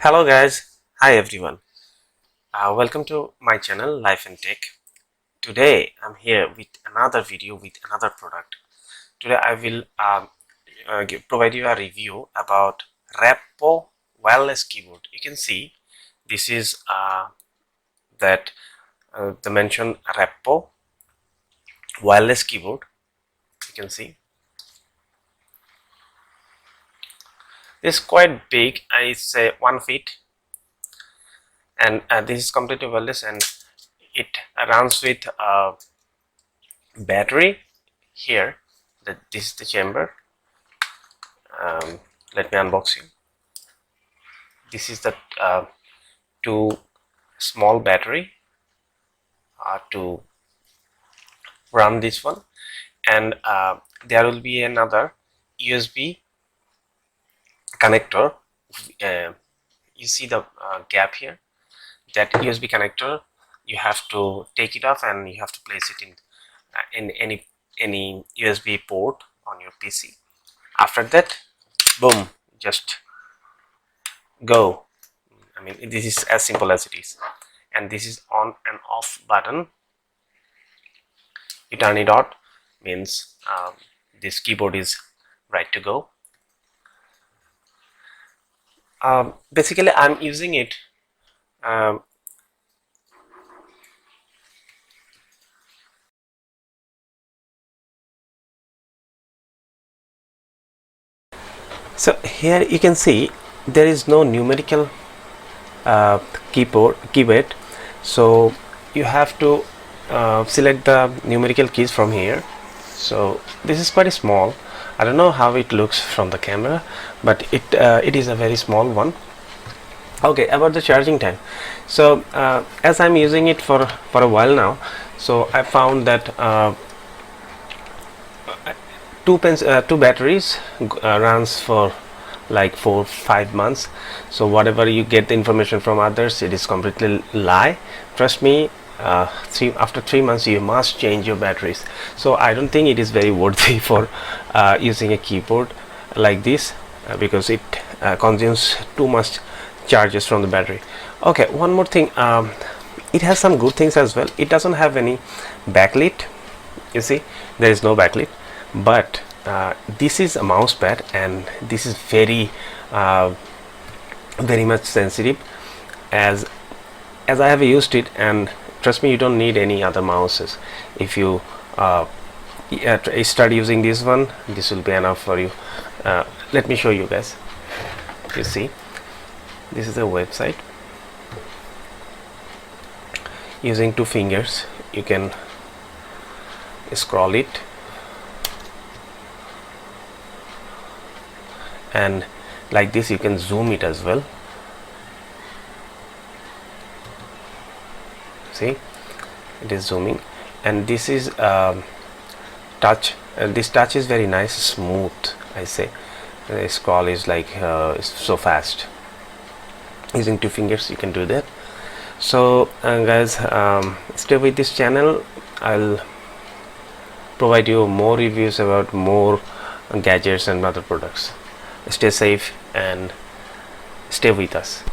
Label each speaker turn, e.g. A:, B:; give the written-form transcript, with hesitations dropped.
A: Hello guys, hi everyone. Welcome to my channel Life and Tech. Today I'm here with another video with another product. Today I will provide you a review about Rapoo wireless keyboard. You can see this is the mentioned Rapoo wireless keyboard. You can see it's quite big. I say 1 feet, and this is completely wireless and it runs with battery here. This is the chamber. Let me unbox you. This is the two small battery to run this one, and there will be another USB connector. You see the gap here. That USB connector, you have to take it off and you have to place it in any USB port on your PC. After that, boom, just go. I mean, this is as simple as it is. And this is on and off button. You turn it on, means this keyboard is right to go. Basically I'm using it so here you can see there is no numerical keyboard, so you have to select the numerical keys from here. So this is quite small. I don't know how it looks from the camera, but it is a very small one. Okay, about the charging time. So as I'm using it for a while now, so I found that two batteries runs for like 4-5 months. So whatever you get the information from others, it is completely lie. Trust me, after 3 months you must change your batteries. So I don't think it is very worthy for using a keyboard like this, because it consumes too much charges from the battery. Okay, one more thing, it has some good things as well. It doesn't have any backlit. You see, there is no backlit, but this is a mouse pad and this is very much sensitive, as I have used it, and trust me, you don't need any other mouses. If you start using this one, this will be enough for you. Let me show you guys. You see, this is a website. Using 2 fingers you can scroll it, and like this you can zoom it as well. See, it is zooming, and this is touch. This touch is very nice, smooth. I say the scroll is like so fast. Using 2 fingers you can do that. So guys, stay with this channel. I'll provide you more reviews about more gadgets and other products. Stay safe and stay with us.